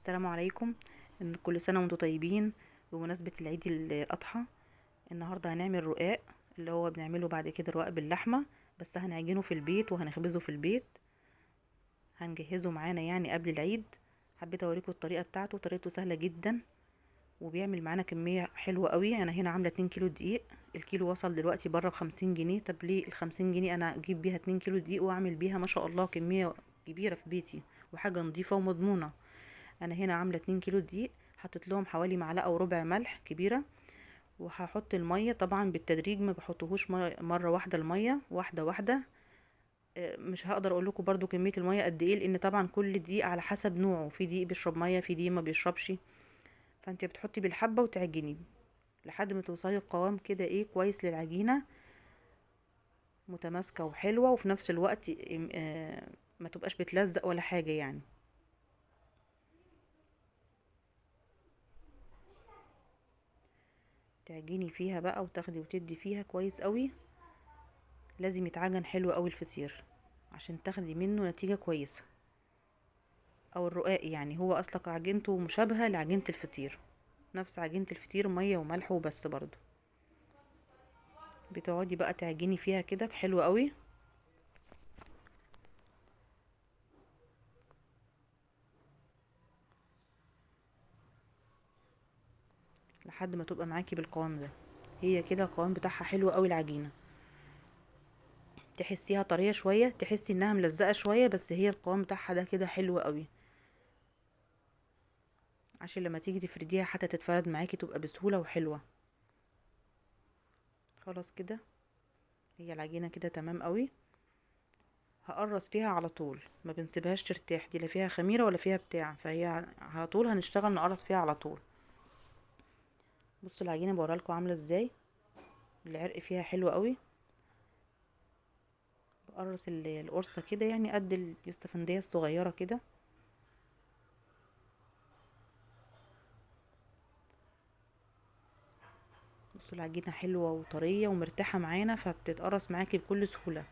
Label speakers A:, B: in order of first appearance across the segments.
A: السلام عليكم. إن كل سنة وانتم طيبين. بمناسبة العيد الأضحى، النهاردة هنعمل رقاق، اللي هو بنعمله بعد كده رقاق باللحمة، بس هنعجنه في البيت وهنخبزه في البيت. هنجهزه معانا يعني قبل العيد. حبيت اوريكم الطريقة بتاعته، طريقته سهلة جدا وبيعمل معانا كمية حلوة قوي. انا هنا عاملة 2 كيلو دقيق. الكيلو وصل دلوقتي بره ب50 جنيه. طب ليه ال50 جنيه؟ انا اجيب بيها 2 كيلو دقيق واعمل بيها ما شاء الله كمية كبيرة في بيتي، وحاجة نظيفة ومضمونة. انا هنا عامله 2 كيلو دقيق، حطيت لهم حوالي معلقه وربع ملح كبيره، وهحط الميه طبعا بالتدريج، ما بحطهوش مره واحده، الميه واحده واحده. مش هقدر اقول لكم برضو كميه الميه قد ايه، لان طبعا كل دقيق على حسب نوعه، في دقيق بيشرب ميه، في دقيق ما بيشربش. فانت بتحطي بالحبه وتعجني لحد ما توصلي القوام كده ايه كويس للعجينه، متماسكه وحلوه، وفي نفس الوقت ما تبقاش بتلزق ولا حاجه يعني. تعجني فيها بقى وتاخدي وتدي فيها كويس قوي. لازم يتعجن حلو قوي الفطير عشان تاخدي منه نتيجة كويسة، او الرقاق يعني هو اصلا عجينته مشابهة لعجينة الفطير، نفس عجينة الفطير، مية وملح وبس برضو. بتقعدي بقى تعجني فيها كده حلو قوي لحد ما تبقى معاكي بالقوام ده. هي كده القوام بتاعها حلو قوي العجينة. تحسيها طرية شوية، تحسي انها ملزقة شوية، بس هي القوام بتاعها ده كده حلو قوي، عشان لما تيجي تفرديها حتى تتفرد معاكي تبقى بسهولة وحلوة. خلاص كده، هي العجينة كده تمام قوي. هقرص فيها على طول، ما بنسيبهاش ترتاح، دي لا فيها خميرة ولا فيها بتاع، فهي على طول هنشتغل نقرص فيها على طول. بصوا العجينة بوريها لكم عاملة ازاي، العرق فيها حلو قوي. بقرص القرصة كده يعني قد اليوستفندية الصغيرة كده. بصوا العجينة حلوة وطرية ومرتاحة معانا، فبتتقرص معاكي بكل سهولة.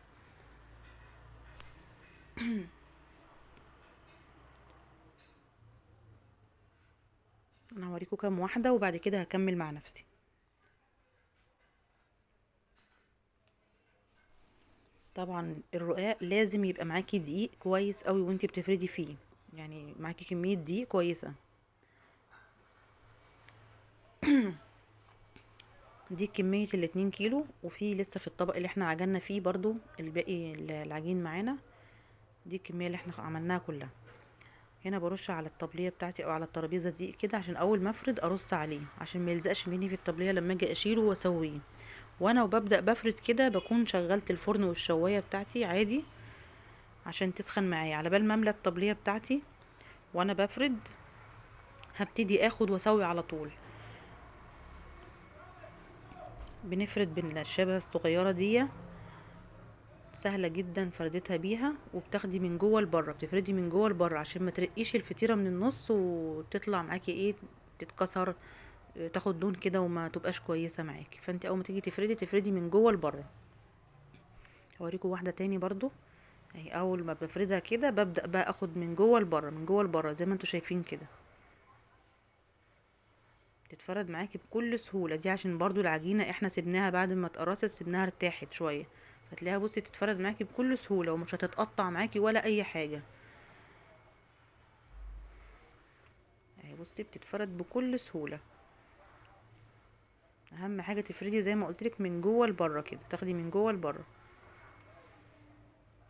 A: انا هوريكم كام واحدة وبعد كده هكمل مع نفسي. طبعا الرقاق لازم يبقى معاكي دقيق كويس قوي وانتي بتفردي فيه، يعني معاكي كمية دقيق كويسة. دي كمية ال2 كيلو، وفي لسه في الطبق اللي احنا عجنا فيه برضو الباقي العجين معانا. دي الكمية اللي احنا عملناها كلها. هنا برش على الطبلية بتاعتي او على الترابيزة دي كده، عشان اول ما افرد ارص عليه عشان ما يلزقش مني في الطبلية لما اجي اشيله واسويه. وانا وببدأ بفرد كده بكون شغلت الفرن والشواية بتاعتي عادي عشان تسخن معايا، على بال ما املى الطبلية بتاعتي وانا بفرد هبتدي اخد واسوي على طول. بنفرد بالشبه الصغيرة دي، سهله جدا فردتها بيها، وبتاخدي من جوه لبره، بتفردي من جوه لبره عشان ما ترقيش الفطيره من النص وتطلع معاكي ايه، تتكسر، تاخد لون كده وما تبقاش كويسه معاكي. فانت اول ما تيجي تفردي تفردي من جوه لبره. هوريكم واحده تاني برضو. اهي اول ما بفردها كده ببدا بقى اخد من جوه لبره، من جوه لبره زي ما انتوا شايفين كده، تتفرد معاكي بكل سهوله. دي عشان برضو العجينه احنا سيبناها بعد ما اتقرصت، سيبناها ارتاحت شويه، فتلاقيها بصي تتفرد معاكي بكل سهوله ومش هتتقطع معاكي ولا اي حاجه. اهي بصي بتتفرد بكل سهوله. اهم حاجه تفردي زي ما قلتلك من جوه لبره كده، تاخدي من جوه لبره.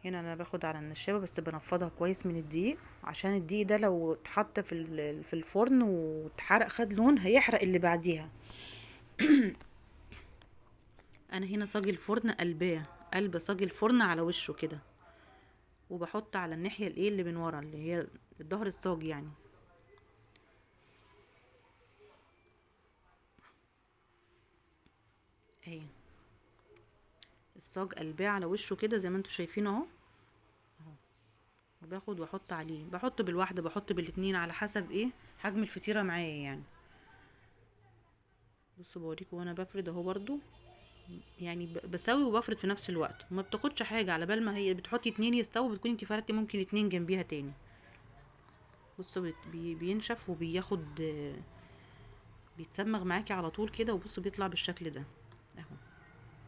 A: هنا انا باخد على النشابه بس بنفضها كويس من الدقيق، عشان الدقيق ده لو اتحط في الفرن واتحرق خد لون هيحرق اللي بعديها. انا هنا صاج الفرن قلباه، قلب صاج الفرن على وشه كده، وبحط على الناحيه الايه اللي من ورا اللي هي الظهر الصاج يعني. اهي الصاج قلباه على وشه كده زي ما انتوا شايفين اهو. وباخد واحط عليه، بحط بالواحده بحط بالاتنين على حسب ايه حجم الفطيره معايا يعني. بصوا بوريكم وانا بفرد اهو برضو، يعني بسوي وبفرد في نفس الوقت، وما بتاخدش حاجه على بال ما هي بتحطي اتنين يستووا بتكوني انت فردتي ممكن اتنين جنبيها تاني. بصوا بينشف وبياخد بيتسمغ معاكي على طول كده، وبصوا بيطلع بالشكل ده اهو.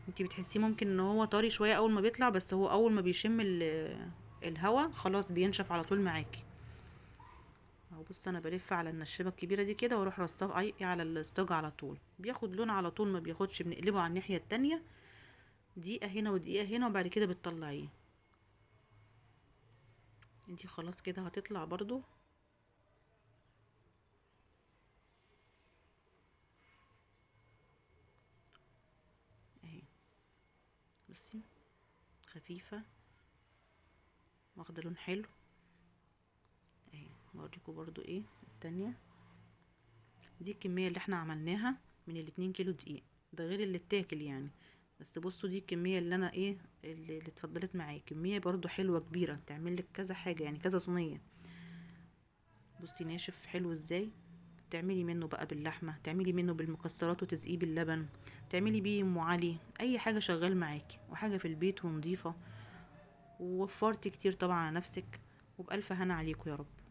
A: انتي بتحسيه ممكن ان هو طري شويه اول ما بيطلع، بس هو اول ما بيشم الهوا خلاص بينشف على طول معاكي اهو. بص انا بلف على النشابه الكبيره دي كده، واروح رصاه على الصاج على طول، بياخد لون على طول ما بياخدش، بنقلبه على الناحيه التانية دقيقه هنا ودقيقه هنا، وبعد كده بتطلعيه. انتي خلاص كده هتطلع برضو اهي. بصي خفيفه واخده لون حلو اهي. بوريكم برضو ايه التانية. دي الكميه اللي احنا عملناها من ال2 كيلو دقيق، ده غير اللي اتاكل يعني. بس بصوا دي الكميه اللي انا ايه اللي اتفضلت معايا، كميه برضو حلوه كبيره تعمل لك كذا حاجه يعني، كذا صينيه. بصي ناشف حلو ازاي. تعملي منه بقى باللحمه، تعملي منه بالمكسرات وتسقيه باللبن، تعملي بيه ام علي، اي حاجه شغال معاكي، وحاجه في البيت ونضيفه، ووفرتي كتير طبعا على نفسك، وبألف هنا عليكم يا رب.